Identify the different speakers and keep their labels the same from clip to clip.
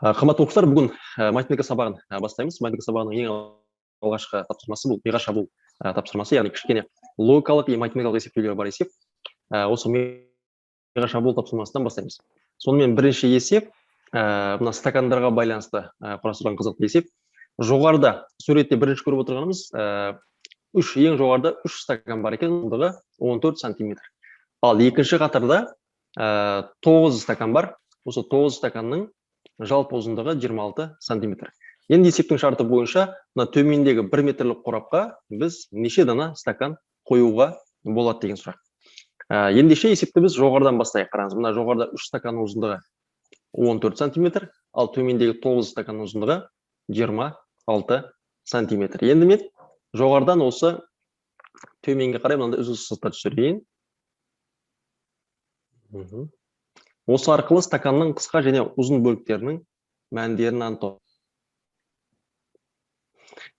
Speaker 1: Қымбатты оқушылар, бүгін математика сабағын бастаймыз. Математика сабағының ең алғашқы тапсырмасы бұл миға шабуыл тапсырмасы, яғни кішкене логикалық и математикалық есептеулер бар есеп. Осы миға шабуыл тапсырмасынан бастаймыз. Сонымен бірінші есеп, мына стакандарға байланысты құрастырылған қызықты есеп. Жоғарыда суретте бірінші көріп отырғанымыз ең жоғарыда 3 стакан бар екен, ұзындығы 14 сантиметр. Ал екінші қатарда 9 стакан бар. Осы 9 стаканның жалпы ұзындығы 26 сантиметр. Енді есептің шарты бойынша, төмендегі 1 метрлік қорапқа біз неше дана стакан қоюға болады деген сұрақ. Ендеше есепті біз жоғарыдан бастайық. Қараңыз, мына жоғарыда 3 стаканның ұзындығы 14 сантиметр, ал төмендегі 9 стаканның ұзындығы 26 сантиметр. Енді мен жоғарыдан осы төменге қарай мынандай үзіліс сызба түсірейін. Осы арқылы стаканның қысқа және ұзын бөліктерінің мәндерін анықтау.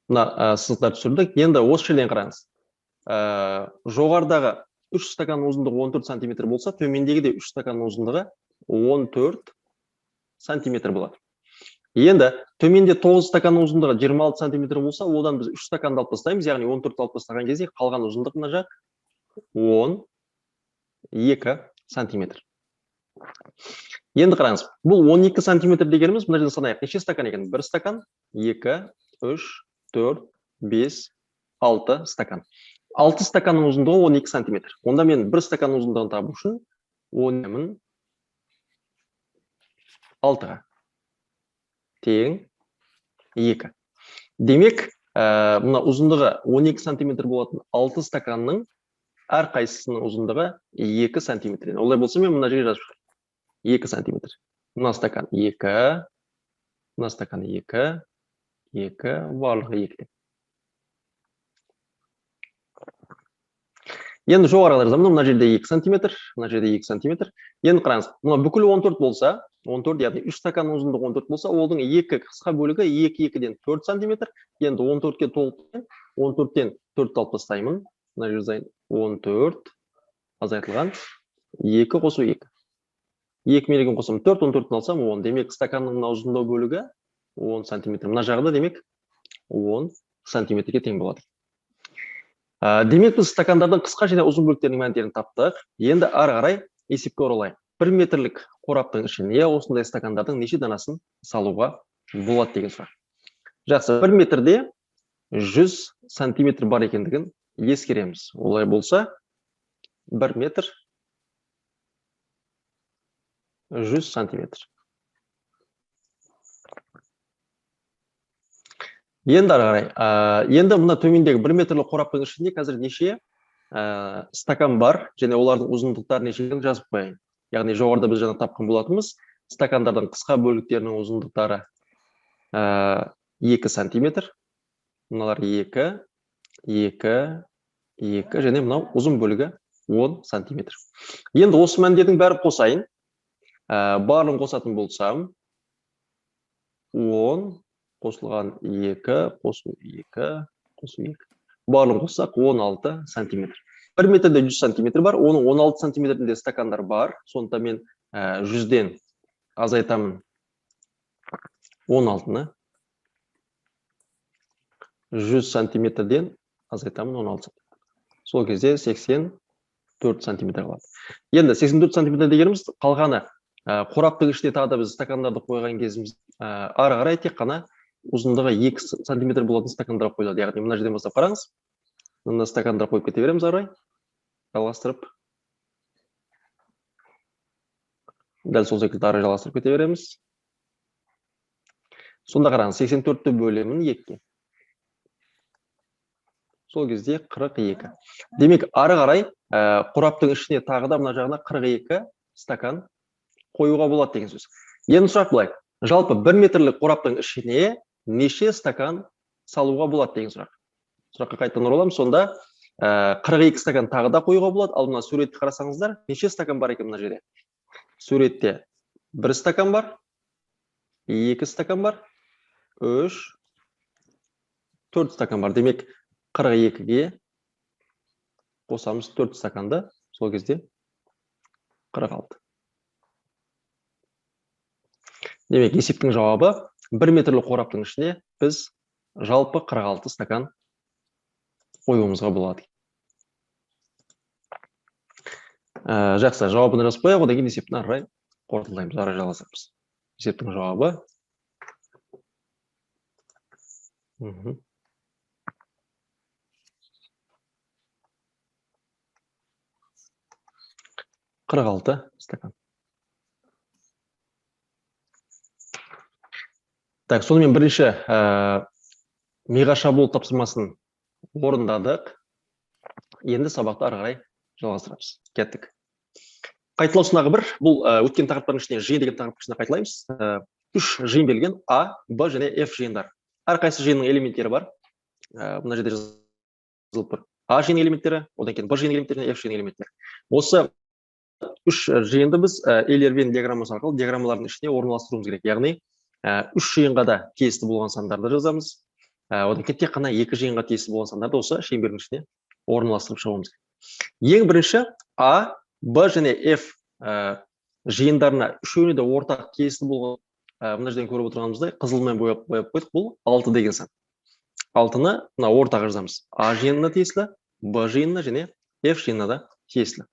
Speaker 1: Мына сызықтар түсірдік. Енді осы жерден қараңыз. Жоғарыдағы 3 стаканның ұзындығы 14 сантиметр болса, төмендегі де 3 стаканның ұзындығы 14 сантиметр болады. Енді төменде 9 стаканның ұзындығы 26 сантиметр болса, одан біз 3 стаканды алып тастаймыз, яғни 14 алып тастаған кезде қалған ұзындық мына жақ 12 сантиметр. Енді қараңыз, бұл 12 сантиметр дегеніміз, мына жерде санайық, неше стакан екен? 1 стакан, 2, 3, 4, 5, 6 стакан. 6 стаканның ұзындығы 12 сантиметр. Онда мен 1 стаканның ұзындығын табу үшін 10-ның 6-ға тең 2. Демек, мына ұзындығы 12 сантиметр болатын 6 стаканның әр қайсысының ұзындығы 2 сантиметр. Олай болса мен мына жерге жазып 2 сантиметр. Мына стакан 2, мына стакан 2, 2, барлығы 2. Енді жоғарыға мына жерде 2 сантиметр, мына жерде 2 сантиметр. Енді қараңыз, мына бүкіл 14 болса, 14, яғни 3 стаканның ұзындығы 14 болса, олдың 2 қысқа бөлігі 2-2-ден 4 сантиметр. Енді 14-ке толықтырайын, 14-тен 4 алып тастаймын. Мына жерде 14 азайтылған 2 қосу 2. 2 мелеген қосым 4, 14-тен алсам 10. Демек, стаканның ұзындау бөлігі 10 сантиметр. Мына жағында демек 10 сантиметрге тең болады. Демек, біз стакандардың қысқа және ұзын бөліктерінің мәндерін таптық. Енді ары қарай есепке оралайық. 1 метрлік қораптың ішіне осындай стакандардың неше данасын салуға болады деген сұрақ. Жақсы, 1 метрде 100 сантиметр бар екендігін ескереміз. Олай болса, 1 метр 100 сантиметр. Енді ары қарай. Енді мына төмендегі 1 метрлік қораптың ішінде қазір неше стакан бар, және олардың ұзындықтары неше екенін жазып қояйын. Яғни жоғарыда біз жаңа тапқан болатынбыз, стакандардың қысқа бөліктерінің ұзындықтары 2 сантиметр. Мыналар 2, 2, 2, және мынау ұзын бөлігі 10 сантиметр. Енді осы мәндердің бәрі қосайын. Барлығын қосатын болсам, 10 қосылған 2, қосу 2, қосу 2. Барлығын қоссақ 16 сантиметр. 1 метрде 100 сантиметр бар, оның 16 сантиметрінде стакандар бар. Сондықтан мен 100-ден азайтамын 16-ны. 100 сантиметрден азайтамын 16 сантиметр. Сол кезде 84 сантиметр қалады. Енді 84 сантиметр дегеніміз қалғаны қораптың ішіне тағы да біз стакандарды қойған кезіміз ары қарай тек қана ұзындығы 2 сантиметр болатын стакандар қойылады. Яғни мына жерден бастап қараңыз. Мына стакандар қойып кете береміз ары қарай. Жалғастырып. Дәл сол секілді ары жалғастырып кете береміз. Сонда қараңыз, 84-ті бөлемін 2-ге. Сол кезде 42. Демек, ары қарай қораптың ішіне тағы да мына жағына 42 стакан қоюға болады деген сөз. Енді сұрақ былай. Жалпы 1 метрлік қораптың ішіне неше стакан салуға болады деген сұрақ. Сұраққа қайтадан ораламыз. Сонда 42 стакан тағы да қоюға болады. Ал мына суретті қарасаңыздар, неше стакан бар екен мына жерде? Суретте 1 стакан бар, 2 стакан бар, 3, 4 стакан бар. Демек, 42-ге қосамыз 4 стаканды, сол кезде 46. Демек, есептің жауабы 1 метрлік қораптың ішіне біз жалпы 46 стакан қоюымызға болады. Жақсы, жауабын жазып қояйық, одан кейін есептің ары қарай қорытындылаймыз, ары жалғастырамыз. Есептің жауабы 46 стакан. Так, сонымен бірінші миға шабуыл тапсырмасын орындадық. Енді сабақты ары қарай жалғастырамыз. Кеттік. Қайталау сынағы 1. Бұл өткен тақырыптардың ішіне жиын деген тақырыптың ішіне қайталаймыз. 3 жиын берілген А, Б және F жиындар. Әрқайсы жиынның элементтері бар. Мына жерде жазылып тұр. А жиын элементтері, одан кейін Б жиын элементтері және F жиын элементтері. Осы 3 жиынды біз Эйлер-Вен диаграммасы арқылы диаграммалардың ішіне орналастыруымыз керек. Яғни 3 жиынға да тиісті болған сандарды жазамыз. Одан кейін тек қана 2 жиынға тиісті болған сандарды осы шеңбердің ішіне орналастырып шығуымыз керек. Ең бірінші А, Б және F жиындарына үшеуіне де ортақ тиісті болған, мына жерден көріп отырғанымыздай қызылмен бояп қойдық. Бұл 6 деген сан. 6-ны мына ортаға жазамыз. А жиынына тиесілі, Б жиынына және F жиынына да тиесілі.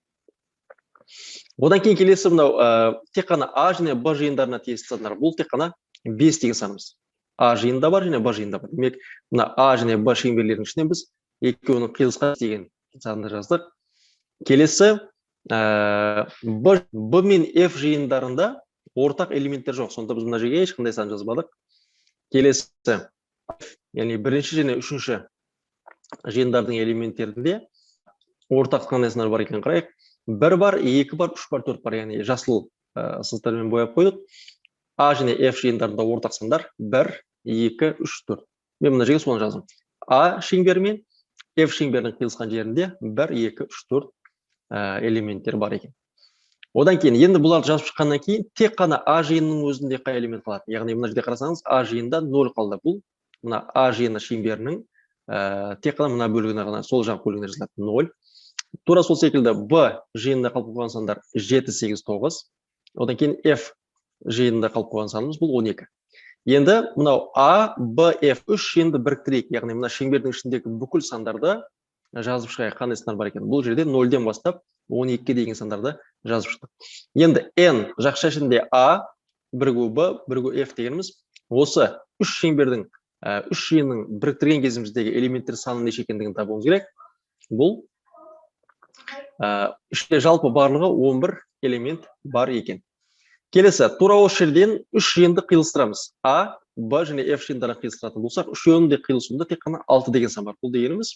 Speaker 1: Одан кейін келесі мынау тек қана А және Б жиындарына тиесілі сандар. Бұл тек қана 5 деген санымыз. А жиында бар және Б жиында бар. Демек, мына А және Б шеңберлерінің ішінен біз екеуінің қиылысқан деген санды жаздық. Келесі Б мен F жиындарында ортақ элементтер жоқ. Сонда біз мына жерге ешқандай сан жазбадық. Келесі, яғни бірінші және үшінші жиындардың элементтерінде ортақ қандай сандар бар екенін қарайық. 1 бар, 2 бар, 3 бар, 4 бар, яғни жасыл сызықтармен бояп қойдық. А және F жиындарында ортақ сандар 1, 2, 3, 4. Мен мына жерге соны жаздым. А шеңбері мен F шеңберінің қиылысқан жерінде 1, 2, 3, 4 элементтер бар екен. Одан кейін, енді бұларды жазып шыққаннан кейін, тек қана А жиынының өзінде қай элемент қалады? Яғни мына жерде қарасаңыз, А жиында 0 қалды. Бұл мына А жиыны шеңберінің тек қана мына бөлігіне ғана, сол жақ бөлігіне жазылады 0. Тура сол секілді Б жиынында қалып қойған сандар 7, 8, 9. Одан кейін F жиынында қалып қойған санымыз бұл 12. Енді мынау А, Б, F 3 жиынды біріктірейік. Яғни мына шеңбердің ішіндегі бүкіл сандарды жазып шығайық. Қандай сандар бар екен? Бұл жерде 0-ден бастап 12 деген сандарды жазып шықтық. Енді N жақша ішінде А, бірігу Б, бірігу F дегеніміз осы 3 шеңбердің 3 жиынның біріктірген кезіміздегі элементтер саны неше екендігін табуымыз керек. Бұл іште жалпы барлығы 11 элемент бар екен. Келесі, тура осы жерден 3 жиынды қиылыстырамыз. А, Б және F жиындарын қиылыстыратын болсақ, үшеуінің де қиылысуында тек қана 6 деген сан бар. Бұл дегеніміз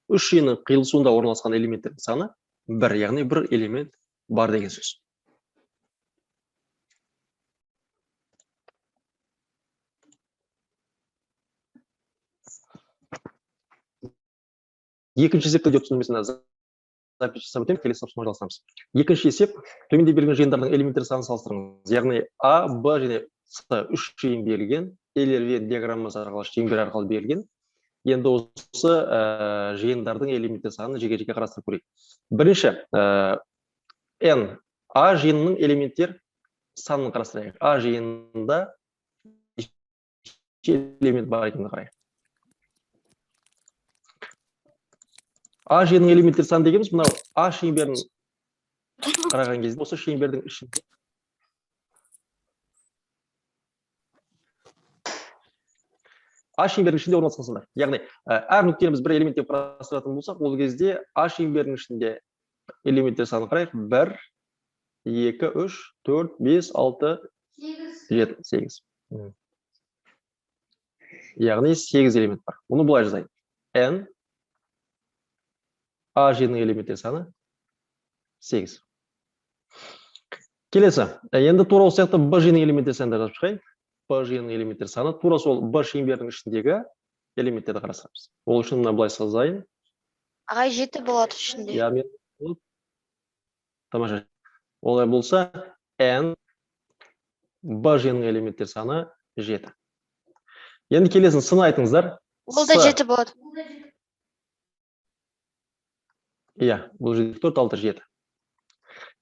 Speaker 1: 3 жиынның қиылысуында орналасқан элементтердің саны 1, яғни 1 элемент бар деген сөз. Екінші есепті деп түсінбесін келесі тапсырма жалғастырамыз. Екінші есеп, төменде берілген жиындардың элементтер санын салыстырыңыз. Яғни А, Б және С 3 жиын берілген, Эйлер-Вен диаграммасы арқылы шеңбер арқылы берілген. Енді осы жиындардың элементтер санын жеке-жеке қарастырып көрейік. Бірінші, N А жиынының элементтер санын қарастырайық. А жиынында элемент бар екенін қарайық. А жиынның элементтер саны дегеніміз мынау А шеңберін қараған кезде осы шеңбердің ішінде А шеңбердің ішінде орналасқан сандар. Яғни әр нүктені біз бір элемент деп қарастыратын болсақ, ол кезде А шеңберінің ішінде элементтер санын қарайық. 1, 2, 3, 4, 5, 6, 7, 8. Яғни 8 элемент бар. Оны бұлай жазайық. N А жиынның элементтер саны 8. Келесі, енді тура осы сияқты Б жиынның элементтер санды жазып шығайық. Б жиынның элементтер саны тура сол Б шеңберінің ішіндегі элементтерді қарастырамыз. Ол үшін мына былай сызайын.
Speaker 2: Ағай 7 болады ішінде.
Speaker 1: Яғни тамаша. Олай болса, N Б жиынның элементтер саны 7. Енді келесін сын айтыңыздар.
Speaker 2: Бұл да 7 болады.
Speaker 1: Иә, бұл жерде 4, 6, 7.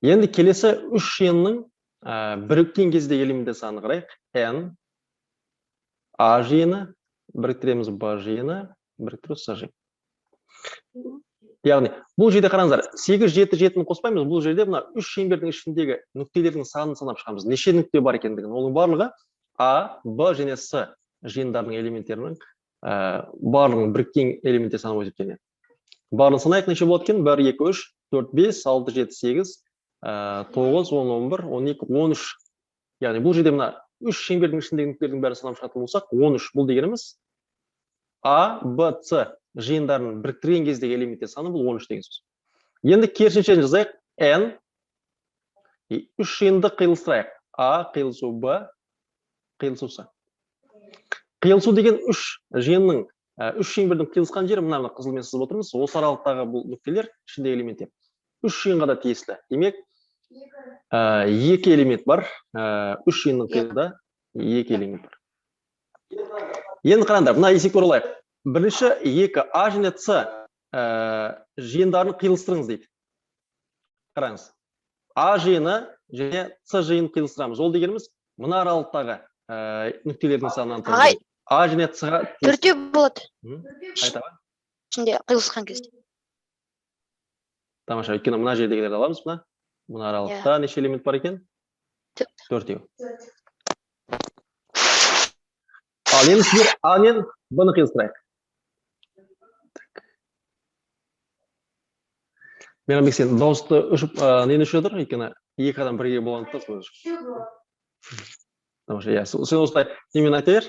Speaker 1: Енді келесі 3 жиынның біріккен кездегі элементтер саны қарайық. N, A жиыны, біріктіреміз B жиыны, біріктіру S жиыны. Яғни, бұл жерде қараңыздар, 8, 7, 7-ні қоспаймыз, бұл жерде мына 3 шеңбердің ішіндегі нүктелердің санын санап шығамыз. Неше нүкте бар екендігін, оның барлығы A, B және S жиындарының элементтерінің барлығының біріккен элементтер саны болып есептеледі. Барлығын санайық, неше болады екен? 1, 2, 3, 4, 5, 6, 7, 8, 9, 10, 11, 12, 13. Яғни бұл жерде мына 3 шеңбердің ішіндегі нүктелердің бәрін санап шығатын болсақ, 13. Бұл дегеніміз A, B, C жиындарын біріктірген кездегі элементтер саны бұл 13 деген сөз. Енді керісінше жазайық. N 3 жиынды қиылыстырайық. A қиылысу B қиылысу S. Қиылысу деген 3 жиынның 3 шеңбердің қиылысқан жері мына қызылмен сызып отырмыз. Осы аралықтағы бұл нүктелер ішіндегі элементтер 3 жиынға да тиесілі. Демек, 2 элемент бар. 3 жиынның қиылысында 2 элемент бар. Енді қараңдар, мына есепке оралайық. Бірінші 2 A және C жиындарын қиылыстырыңыз дейді. Қараңыз. A жиыны және C жиынын қиылыстырамыз. Ол дегеніміз мына аралықтағы нүктелердің санынан
Speaker 2: Ағай,
Speaker 1: A және C-ға
Speaker 2: төртеу болады.
Speaker 1: Қайтаға?
Speaker 2: Ішінде қиылысқан кезде.
Speaker 1: Тамаша, өйткені мына жердегілерді аламыз, мына аралықта неше элемент бар екен? Төртеу. Ал енді сіздер A мен B-ны қиылыстырайық. Мен сен дауысты үшіп, нені үшіп отыр? Өйткені 2 адам бірге болғандықта солай үшіп. Тамаша, сен осылай немен айтайыр.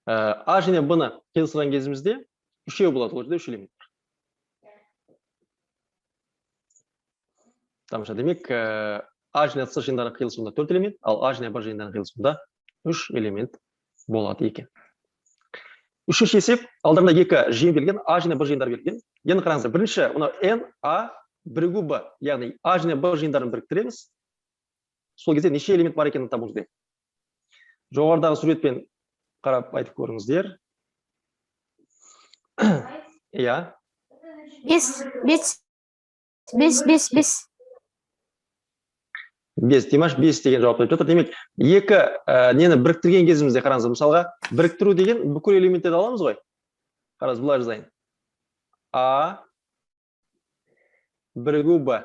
Speaker 1: A және B-ны қиылыстырған кезімізде 3 болады, ол жерде 3 элемент бар. Тамаша, демек, A және C жиындарының қиылысуында 4 элемент, ал A және B жиындарының қиылысуында 3 элемент болады екен. Үшінші есеп, алдарында 2 жиын берілген, A және B жиындар берілген. Енді қараңыздар, бірінші, N, A, бірігу B, яғни A және B жиындарын біріктіреміз. Сол кезде неше элемент бар екенін табуымыз керек. Жоғарыдағы суретпен қарап айтып көріңіздер. Иә. 5, Димаш 5 деген жауап беріп жатыр. Демек, 2 нені біріктірген кезімізде қараңыз, мысалға, біріктіру деген бүкіл элементтерді аламыз ғой. Қараңыз, бұлай жазайын. A бірігу B.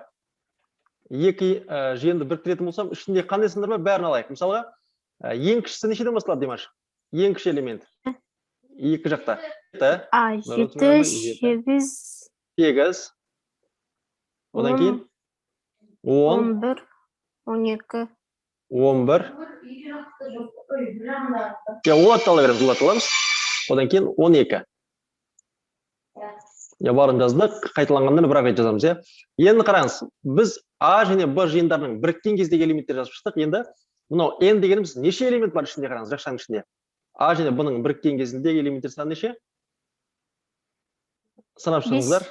Speaker 1: 2 жиынды біріктіретін болсам, ішінде қандай сандар бар, бәрін алайық. Мысалға, ең кішісі нешеден басталады, Димаш? Ең кіші элемент. 2 жақта.
Speaker 3: 7, 8,
Speaker 1: Одан кейін 10,
Speaker 3: 11, 12.
Speaker 1: 11. Олатты ала береміз, олатты аламыз. Одан кейін 12. Барын жаздық, қайталанғандан бірақ айт жазамыз. Енді қараңыз, біз A және B жиындарының біріккен кездегі элементтер жазып шықтық. Енді мынау N дегеніміз неше элемент бар ішінде қараңыз, жақшаның ішінде. A және B-ның біріккен кезіндегі элементтер саны неше? Санап шығыңыздар.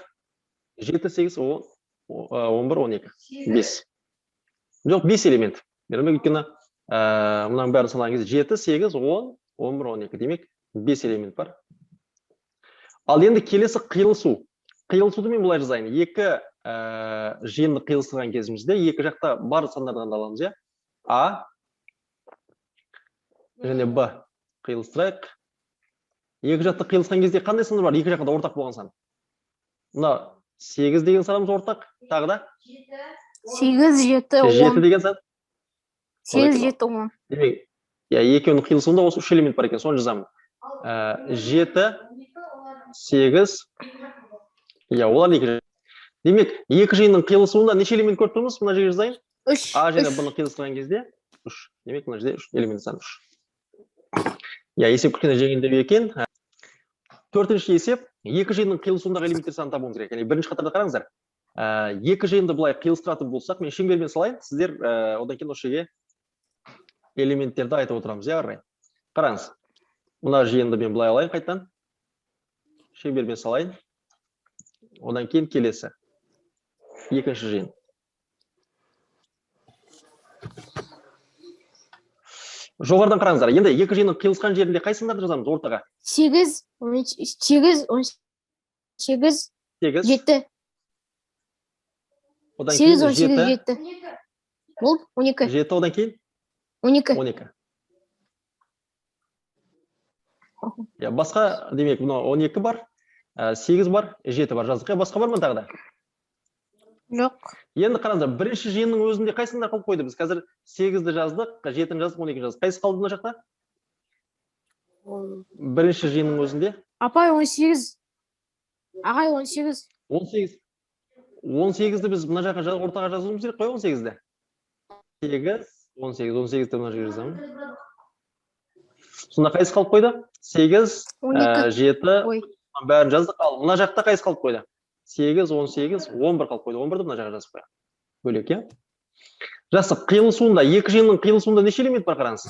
Speaker 1: 7, 8, 10, 11, 12. 5. Жоқ, 5 элемент. Бермек өйткені мұның бәрін санаған кезде 7, 8, 10, 11, 12. Демек 5 элемент бар. Ал енді келесі қиылысу. Қиылысуды мен бұлай жазайын. 2 жиынды қиылыстырған кезімізде 2 жақта бар сандардан аламыз. A және B қиылыстырайық. 2 жақта қиылысқан кезде қандай сандар бар? 2 жақта ортақ болған сан. Мына 8 деген санымыз ортақ. Тағы да?
Speaker 3: 8, 7, 10.
Speaker 1: 7 деген сан?
Speaker 3: 8, 7, 10.
Speaker 1: Демек, екеуінің қиылысуында осы 3 элемент бар екен, соны жазамын. 7, 8, олар 2. Демек, 2 жиынның қиылысуында неше элемент көріп тұрмыз? Мына жерге жазайын.
Speaker 3: 3.
Speaker 1: A және B-ны қиылыстырған кезде 3. Демек, мына жерде 3 элемент саны 3. Есеп күркені жеңілдеу екен. 4-ші есеп, 2 жиынның қиылысуындағы элементтер санын табуымыз керек. Яғни бірінші қатарда қараңыздар. 2 жиынды былай қиылыстыратын болсақ, мен шеңбермен салайын, сіздер одан кейін осы жерге элементтерді айтып отырамыз. Қараңыз. Мына жиынды мен былай алайын қайтадан. Шеңбермен салайын. Одан кейін келесі. Екінші жиын. Жоғарыдан қараңыздар. Енді 2 жиынның қиылысқан жерінде қай сандарды жазамыз ортаға?
Speaker 3: 8, 8, 7.
Speaker 1: Одан
Speaker 3: 8,
Speaker 1: кейін
Speaker 3: 18,
Speaker 1: 7.
Speaker 3: 7. Болды 12.
Speaker 1: 7 одан кейін
Speaker 3: 12.
Speaker 1: 12. Я басқа демек мына 12 бар, 8 бар, 7 бар жаздық. Басқа бар ма тағы да?
Speaker 3: Жоқ.
Speaker 1: Енді қараңыздар, бірінші жиынның өзінде қайсында қалып қойды? Біз қазір 8-ді жаздық, 7-ні жаздық, 12-ні жаздық. Қайсы қалды мына жақта? Бірінші жиынның өзінде
Speaker 3: Апай 18. Ағай 18.
Speaker 1: 18. 18-ді біз мына жаққа ортаға жазуымыз керек қой 18-ді. 8, 18, 18-ді мына жерге жазамын. Сонда қайсы қалып қойды? 8,
Speaker 3: 12.
Speaker 1: 7,
Speaker 3: Ой.
Speaker 1: бәрін жаздық. Ал мына жақта қайсы қалып қойды? 8, 18, 11 қалып қойды. 11-ді мына жаққа жазып қояйық. Бөлек, иә? Жақсы, қиылысуында, екі жиынның қиылысуында неше элемент бар қараңыз?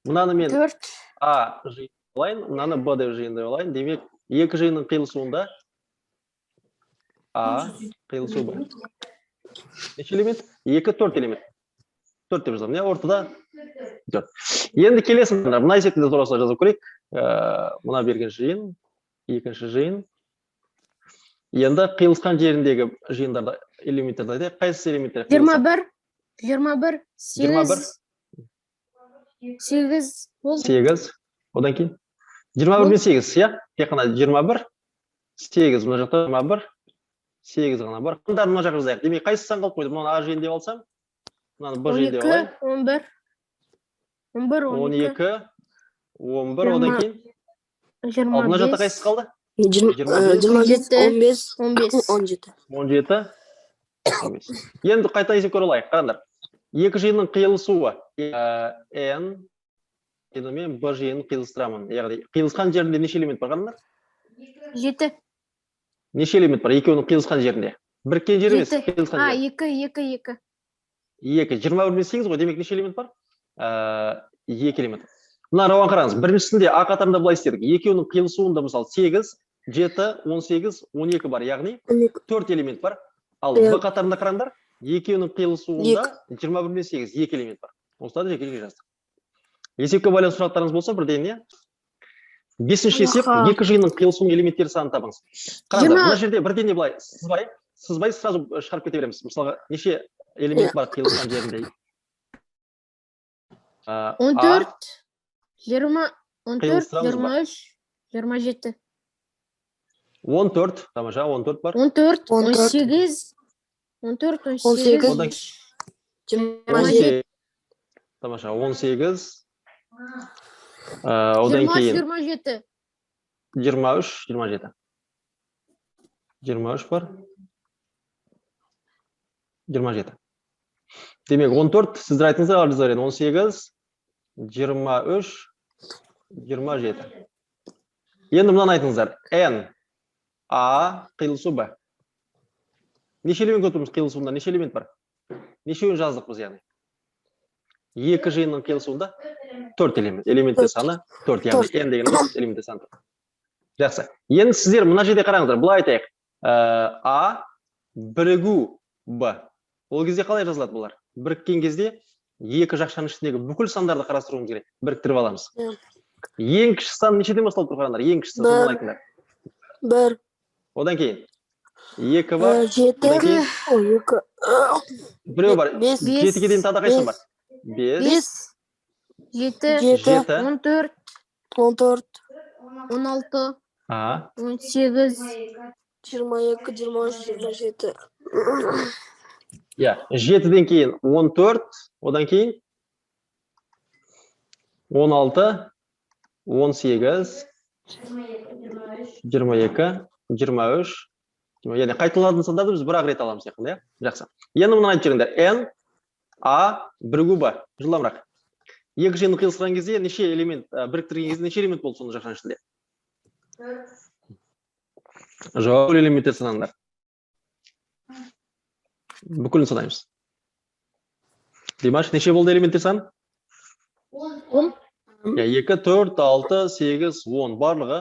Speaker 1: Мынаны мен
Speaker 3: 4.
Speaker 1: А жиын алайын, мынаны Б деп жиын деп алайын. Демек, екі жиынның қиылысуында А қиылысу Б. Неше элемент? 2, 4 элемент. 4 деп жазамын, иә, ортада 4. Енді келесің, мына есепті турасында жазып көрейік. Мына берген жиын, екінші жиын. Енді қиылысқан жеріндегі жиындарды элементтерді айтайық. Қайсы элементтер?
Speaker 3: 21. 21. 8. 8 болды.
Speaker 1: 8. Одан кейін 21 мен 8, иә? Тек қана 21, 8 мына жақта 21, 8 ғана бар. Қандарын мына жаққа жазайық. Демек, қайсы сан қалып қойды? Мынаны А жиын деп алсам, мынаны Б жиын деп алайын.
Speaker 3: 11. 11,
Speaker 1: 12, 11, одан кейін
Speaker 3: 25.
Speaker 1: ал мына жақта қайсысы қалды?
Speaker 3: 15.
Speaker 1: 17. Енді қайта есепке оралайық. Қараңдар. Екі жиынның қиылысуы N мен Б жиынын қиылыстырамын. Яғни қиылысқан жерінде неше элемент бар қараңдар?
Speaker 3: 7.
Speaker 1: Неше элемент бар екеуінің қиылысқан жерінде? Біріккен жер емес, қиылысқан жер.
Speaker 3: 2.
Speaker 1: 2. 21 мен 8 ғой, демек неше элемент бар? 2 элемент. Мына рауан қараңыз. Біріншісінде А қатарында былай істедік. Екеуінің қиылысуында мысалы 8, 7, 18, 12 бар, яғни 4 элемент бар. Ал Б қатарында қараңдар, екеуінің қиылысуында 21 мен 8, 2 элемент бар. Осыларды жеке-жеке жаздық. Есепке байланысты сұрақтарыңыз болса, бірден, иә? Бесінші есеп, екі жиынның қиылысуының элементтері санын табыңыз. Қараңдар, мына жерде бірден не былай сызбай сразу шығарып кете береміз. Мысалға, неше элемент бар қиылысқан жерінде?
Speaker 3: 14, 20, 14, 23, 27.
Speaker 1: 14, тамаша, 14 бар.
Speaker 3: 14, 18, 14, 18, 27.
Speaker 1: Тамаша, 18. Одан кейін
Speaker 3: 27.
Speaker 1: 23, 27. 23 бар. 27. Демек, 14, сіздер айтыңыздар, алыңыздар, 18, 23, 27. Енді мынаны айтыңыздар. N, A, қиылысу Б. Неше элемент көтіміз қиылысуында? Неше элемент бар? Нешеуін жаздық біз, яғни? Екі жиынның қиылысуында 4 элемент. Элементтер саны 4, яғни N дегеніміз элементтер саны 4. Жақсы. Енді сіздер мына жерде қараңыздар. Бұлай айтайық. А бірігу Б. Ол кезде қалай жазылады бұлар? Біріккен кезде екі жақшаның ішіндегі бүкіл сандарды қарастыруымыз керек. Біріктіріп аламыз. Ең кіші сан нешеден басталып тұр қараңдар? Ең кіші сан айтыңдар.
Speaker 3: 1.
Speaker 1: Одан кейін 2 бар.
Speaker 3: 7.
Speaker 1: Біреу бар. 7-ге дейін тағы қайсы бар? 5,
Speaker 3: 7,
Speaker 1: 14,
Speaker 3: 16, 18,
Speaker 4: 22, 23, 27.
Speaker 1: Я, 7-ден кейін 14, одан кейін 16, 18, 22, 23, яғни қайталанатын сандарды біз бір-ақ рет аламыз яғни, жақсы. Енді мұны айтып жүріңдер. N, A, бірігу Б. Жылдамырақ. Екі жиынды қиылысқан кезде неше элемент, біріктірген кезде неше элемент болды соның жақшаның ішінде? Жоқ, элементтер санаңдар. Бүкілін санаймыз. Димаш, неше болды элементтер сан?
Speaker 3: 10.
Speaker 1: 2, 4, 6, 8, 10. Барлығы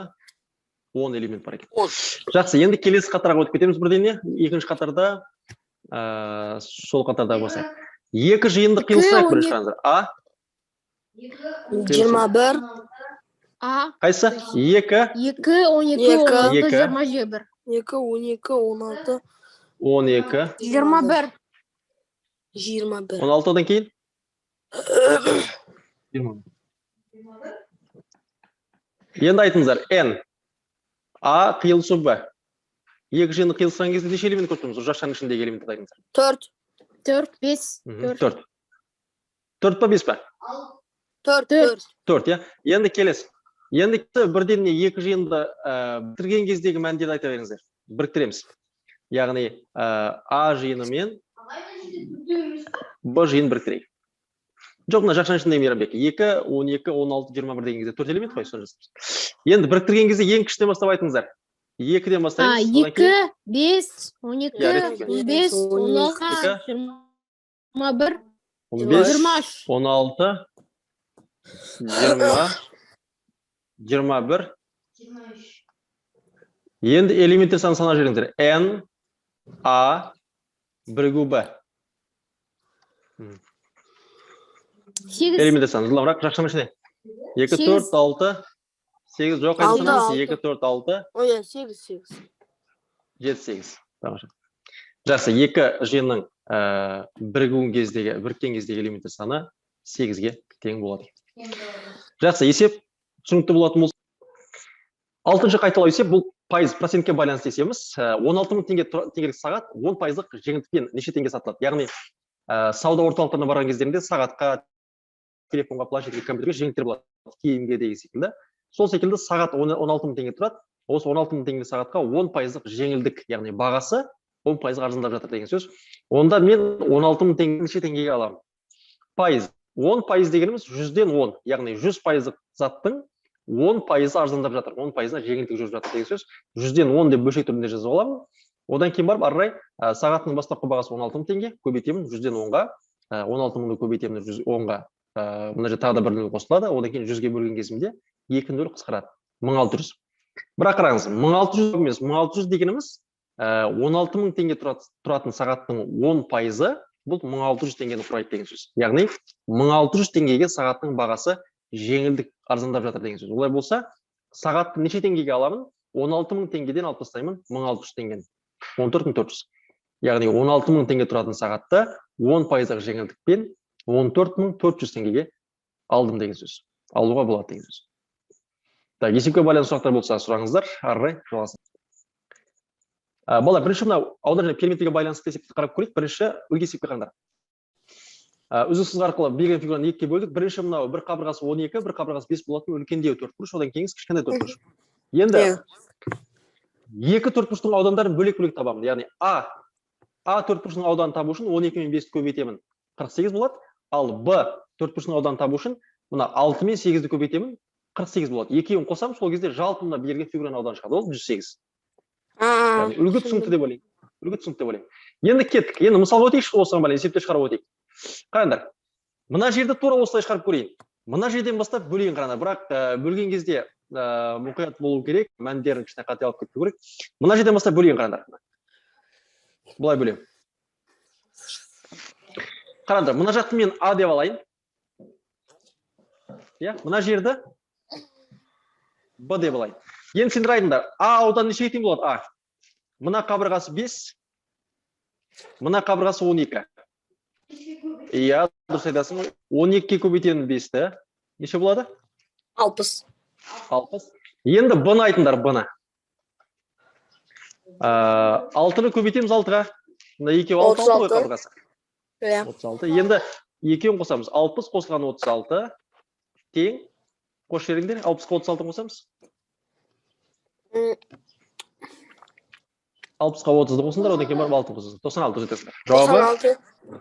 Speaker 1: 10 элемент бар екен. Жақсы, енді келесі қатарға өтіп кетеміз бірден не? Екінші қатарда, сол қатарда болса. Екі жиынды қиылысайық бірінші қараңыздар. А?
Speaker 4: 21.
Speaker 3: А.
Speaker 1: Қайсы? 2,
Speaker 3: 2, 12, 16,
Speaker 1: 2.
Speaker 3: 21.
Speaker 4: 2, 12, 16.
Speaker 1: 12,
Speaker 3: 21.
Speaker 4: 21.
Speaker 1: 16-дан кейін 20. Енді айтыңыздар, n a қиылысу b. Екі жиынды қиылысқан кезде неше элемент көрсетеміз? Жақшаның ішіндегі элементті айтыңыздар.
Speaker 4: 4.
Speaker 3: 4, 5, 4.
Speaker 1: 4 па 5 па?
Speaker 4: 4.
Speaker 1: 4, я. Енді келесі. Енді бірден екі жиынды бітірген кездегі мәндерді айта беріңіздер. Біріктіреміз. Яғни a жиыны мен b жиын біріктірейік. Жоқ, мына жақшаның ішіндегі Мейрамбек. 2, 12, 16, 21 деген кезде 4 элемент қой. Енді біріктірген кезде ең кішіден бастап айтыңыздар. 2-ден бастаймыз.
Speaker 3: 2, 5, 12, 15, 16, 21,
Speaker 1: 15, 16, 20, 21. Енді элементтер санын санап жүріңіздер. N, A, бірігу B. Элементтер саны. Жыламырақ, жақшаның ішіне. 2, 4, 6, 8, жоқ, 2, 4, 6.
Speaker 4: Ой, 8.
Speaker 1: 7, 8. Тамаша. Жақсы, екі жиынның біріккен кездегі элементтер саны 8-ге тең болады. Жақсы, есеп түсінікті болатын болса. 6-шы қайталау есеп бұл пайыз процентке байланысты есебіміз. 16.000 теңгелік сағат 10%-лық жеңілдікпен неше теңге сатылады. Яғни сауда орталықтарына барған кездерінде сағатқа, телефонға, планшетке, компьютерге жеңілдіктер болады. Киімге деген секілді. Сол секілді сағат 16.000 теңге тұрады. Осы 16.000 теңге сағатқа 10%-лық жеңілдік, яғни бағасы 10% арзандап жатыр деген сөз. Онда мен 16.000 теңге неше теңгеге аламын? Пайыз. 10% дегеніміз 100-ден 10, яғни 100%-лық заттың 10% арзандап жатыр, 10%-на жеңілдік жүріп жатыр деген сөз. 100-ден 10 деп бөлшек түрінде жазып аламын. Одан кейін барып арай сағаттың бастапқы бағасы 16.000 теңге, көбейтемін 100-ден 10-ға, 16.000-ды көбейтемін 10-ға. Мына жерде тағы да бір нөл қосылады. Одан кейін 100-ге бөлген кезімде 2 нөл қысқарады. 1600. Бірақ қараңыз, 1600 емес, 1600 дегеніміз 16.000 теңге тұратын сағаттың 10%, бұл 1600 теңгені құрайды деген сөз. Яғни 1600 теңгеге сағаттың бағасы жеңілдік арзандап жатыр деген сөз. Олай болса, сағатты неше теңгеге аламын? 16.000 теңгеден алып тастаймын 1600 теңгені. 14.400. Яғни 16.000 теңге тұратын сағатты 10%-ға жеңілдікпен 14.400 теңгеге алдым деген сөз. Алуға болады деген сөз. Так, есепке байланысты сұрақтар болса сұраңыздар, арай жалғасын. Бала, бірінші мынау аудан және периметрге байланысты есепті қарап көрейік. Бірінші үлгі есепке қараңдар. Үзіксіз арқылы берген фигураны екіге бөлдік. Бірінші мынау бір қабырғасы 12, бір қабырғасы 5 болатын үлкендеу төртбұрыш, одан кейінгі кішкентай төртбұрыш. Енді екі төртбұрыштың аудандарын бөлек-бөлек табамын. Яғни А төртбұрышының ауданын табу үшін 12 мен 5-ті көбейтемін, 48 болады. Ал Б төртбұрышының ауданын табу үшін мына 6 мен 8-ді көбейтемін, 48 болады. Екеуін қосам, сол кезде жалпы мына берген фигураның ауданы шығады. Ол 108. Яғни үлгі түсінікті деп ойлаймын. Үлгі түсінікті деп ойлаймын. Енді кеттік. Енді мысал өтейікші, осыған байланысты есепті шығарып өтейік. Қараңдар. Мына жерді тура осылай шығарып көрейін. Мына жерден бастап бөлейін қараңдар. Бірақ бөлген кезде мұқият болу керек, мәндерін кішкене қате алып кетпеу керек. Мына жерден бастап бөлейін қараңдар. Бұлай бөлейін. Қараңдар, мына жақты мен А деп алайын. Иә, мына жерді Б деп алайын. Енді сендер айтыңдар, А ауданы нешеге тең болады? А. Мына қабырғасы 5, мына қабырғасы 12. Иә, дұрыс айтасың. 12-ге көбейтемін 5-ті. Неше болады?
Speaker 4: 60.
Speaker 1: 60. Енді Б-ны айтыңдар, Б-ны. 6-ны көбейтеміз 6-ға. Мына екеуі 66 ғой қабырғасы. 36. Енді екеуін қосамыз. 60 қосылған 36 тең. Қош жеріңдер, 60-ға 36 қосамыз. 60-ға 30-ды қосыңдар, одан кейін барып 6 қосыңдар. 96 жетесіңдер. Жауабы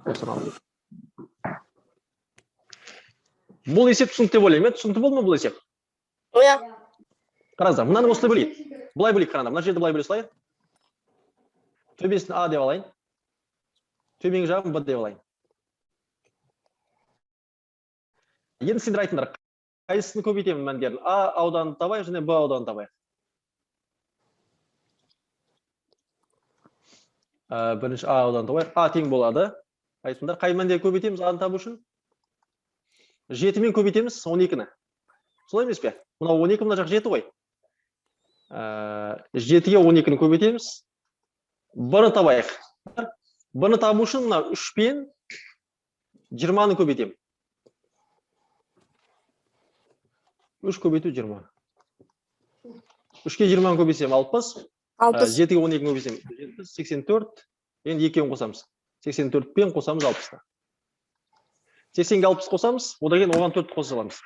Speaker 1: 96. Бұл есеп түсінікті деп ойлаймын. Түсінікті болды ма бұл есеп?
Speaker 4: Оя.
Speaker 1: Қараңыздар, мынаны осылай бөлейік. Бұлай бөлейік қараңдар. Мына жерді бұлай бөле салайын. Төбесін А деп алайын. Төменгі жағын Б деп алайын. Енді сендер айтыңдар, қайсысын көбейтемін мәндерін? А ауданын табайық және Б ауданын табайық. Бірінші А ауданын табайық. А тең болады. Айтыңдар, қай мәндерді көбейтеміз А-ны табу үшін? 7-мен көбейтеміз 12-ні. Солай емес пе? Мына 12, мына жақ 7 ғой. 7-ге 12-ні көбейтеміз. Б-ны табайық. Б-ны табу үшін мына 3-пен 20-ны көбейтемін. 3 көбейту 20. 3-ке 20-ны көбейтсем 60.
Speaker 4: 60.
Speaker 1: 7-ге 12-ні көбейтсем 84. Енді 2-ін қосамыз. 84 пен қосамыз 60-та. 80-ге 60 қосамыз, одан кейін оған 4 қоса аламыз.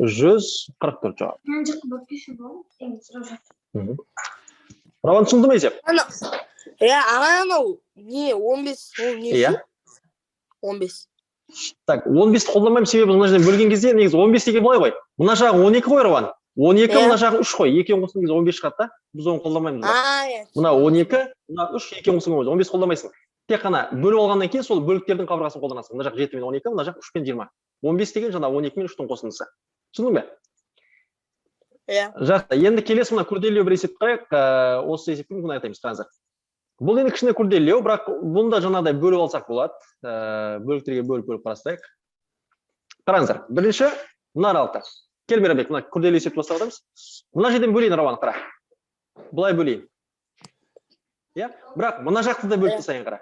Speaker 1: 144 жауап. Рауан түсінді ме есеп?
Speaker 4: Анау не 15 ол не?
Speaker 1: Иә.
Speaker 4: 15.
Speaker 1: Так, 15-ті қолданбаймын, себебі мына жерден бөлген кезде негізі 15 деген былай ғой. Мына жағы 12 қой, Рауан. 12, мына жағы 3 қой. 2-ін қосқан кезде 15 шығады да. Біз оны қолданбаймыз. Мына 12, мына 3, 2-ін қосқан кезде 15 қолданбайсың. Тек қана бөліп алғаннан кейін сол бөліктердің қабырғасын қолданасың. Мына жақ 7 мен 12, мына жақ 3 пен 20. 15 деген жаңа 12 мен 3-тің қосындысы. Түсіндің бе?
Speaker 4: Иә.
Speaker 1: Жақсы. Енді келесі мына күрделеу бір есеп қарайық. Осы есеппен мына айтамыз, қараңыздар. Бұл енді кішкене күрделеу, бірақ бұнда жаңағыдай бөліп алсақ болады. Бөліктерге бөліп қарастырайық. Қараңыздар. Бірінші мына аралықта. Кел Мейрамбек, мына күрделеу есепті бастап. Мына жерден бөлейін, Рауан, қара. Бұлай бөлейін. Иә, бірақ мына жақты да бөліп тастайын, қара.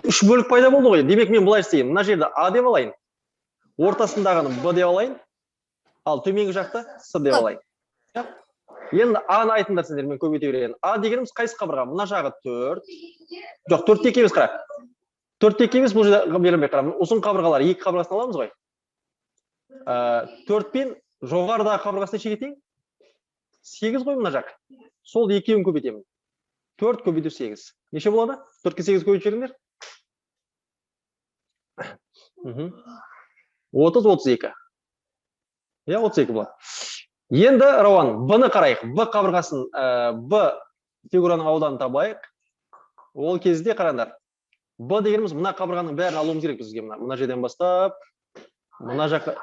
Speaker 1: 3 бөлік пайда болды ғой. Демек мен былай істейін. Мына жерді А деп алайын. Ортасындағыны Б деп алайын. Ал төменгі жақты С деп алайын. Енді А-ны айтыңдар сендер, мен көбейте берейін. А дегеніміз қайсы қабырға? Мына жағы 4. Жоқ, 4 тек емес, қара. 4 тек емес, бұл жерде Мейрамбек, қара. Ұзын қабырғалар 2 қабырғасын аламыз ғой. 4 пен жоғарыдағы қабырғасына шегетейін. 8 ғой мына жақ. Сол 2-ін көбейтемін. 4 көбейту 8. Неше болады? 4-ке 8 көбейтіп жіберіңдер. 30, 32. Иә, 32 болады. Енді, Рауан, Б-ны қарайық. Б қабырғасын, Б фигураның ауданын табайық. Ол кезде қараңдар. Б дегеніміз мына қабырғаның бәрін алуымыз керек бізге. Мына жерден бастап. Мына жаққа.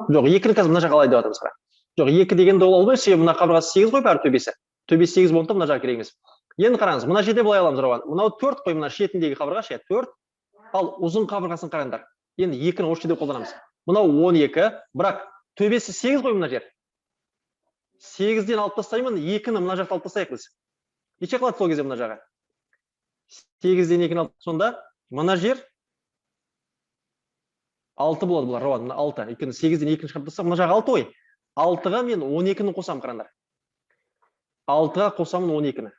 Speaker 1: Жоқ, 2-ні қазір мына жаққа алай деп атамыз, қара. Жоқ, 2 дегенде ол албай, себебі мына қабырғасы 8 қой, бәрі төбесі. Төбесі 8 болғанда мына жағы керек емес. Енді қараңыз, мына жерде былай аламыз, Рауан. Мынау 4 қой, мына шетіндегі қабырға, 4. Ал ұзын қабырғасын қараңдар. Енді 2-ні осы жерде қолданамыз. Мынау 12, бірақ төбесі 8 қой мына жер. 8-ден алып тастаймын, 2-ні мына жақта алып тастайық біз. Неше қалады сол кезде мына жағы? 8-ден 2-ні алып, сонда мына жер 6 болады бұлар, Рауан, мына 6. Өйткені 8-ден 2-ні шығарып тастасақ, мына жағы 6 ғой. 6-ға мен 12-ні қосам, қараңдар. 6-ға қосамын 12-ні.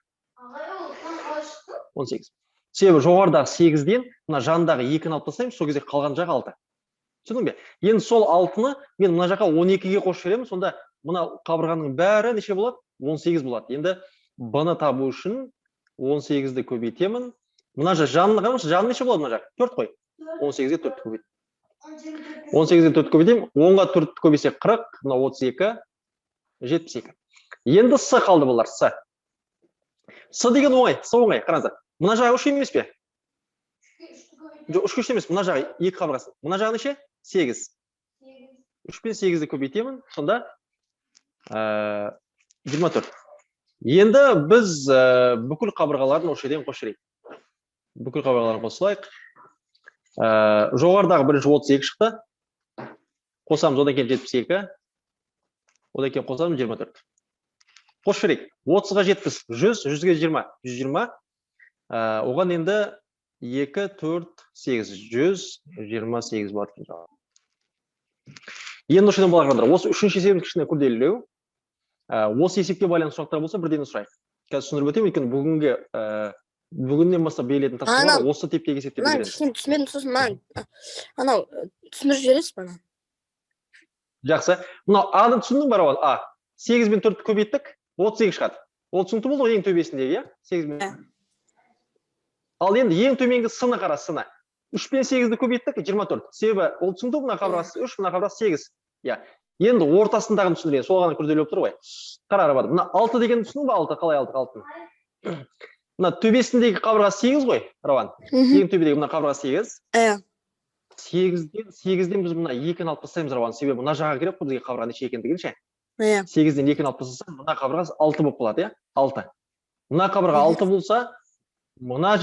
Speaker 1: 18. Себебі жоғарыдағы 8-ден мына жандағы 2-ні алып тастаймын, сол кезде қалған жағы 6. Түсіндің бе? Енді сол 6-ны мен мына жаққа 12-ге қосып жіберемін, сонда мына қабырғаның бәрі неше болады? 18 болады. Енді Б-ны табу үшін 18-ді көбейтемін. Мына жанны қараңызшы, жаны неше болады мына жақ? 4 қой. 18-ге 4 көбейтемін. 18-ге 4 көбейтемін. 10-ға 4 көбейсек 40, мына 32, 72. Енді С қалды бұлар, С. С деген оңай, С оңай, қараңыздар. Мына жағы 3 емес пе? Жоқ, 3 емес, мына жағы 2 қабырғасы. Мына жағы неше? 8. 3 пен 8-ді көбейтемін, сонда 24. Енді біз бүкіл қабырғаларын осы жерден қосып жіберейік. Бүкіл қабырғаларын қосылайық. Жоғарыдағы бірінші 32 шықты. Қосамыз, одан кейін 72. Одан кейін қосамыз 24. Қосып жіберейік. 30-ға 70, 100, 100-ге 20, 120. Оған енді 2, 4, 8, 128 болады екен жауап. Енді осы жерден балағандар. Осы үшінші есебіміз кішкене күрделілеу. Осы есепке байланысты сұрақтар болса, бірден сұрайық. Қазір түсіндіріп өтемін, өйткені бүгіннен бастап берілетін тапсырмалар осы типтегі есептер береміз.
Speaker 4: Түсінбедім, сосын анау түсіндіріп жібересіз бе?
Speaker 1: Жақсы. Мынау А-ны түсіндің бе, Рауан? А. 8 мен 4-ті көбейттік, 38 шығады. Ол түсінікті болды ғой ең төбесіндегі, иә? 8 мен. Ал енді ең төменгі С-ны қара, С-ны. 3 пен 8-ді көбейттік, 24. Себебі ол түсінікті, мына қабырғасы 3, мына қабырғасы 8. Иә. Енді ортасындағын түсіндірейін, сол ғана күрделі болып тұр ғой. Қара, Рабат. Мына 6 дегенді түсіндің бе? 6 қалай алдық 6-ны? Мына төбесіндегі қабырғасы 8 ғой, Рауан. Ең төбедегі мына қабырғасы 8.
Speaker 4: Иә.
Speaker 1: 8-ден біз мына 2-ні алып тастаймыз, Рауан. Себебі мына жаға керек қой бізге қабырға неше екендігін ше.
Speaker 4: Иә.
Speaker 1: 8-ден 2-ні алып тастасам, мына қабырғасы 6 болып қалады, иә? 6. Мына қабырға 6 болса, мына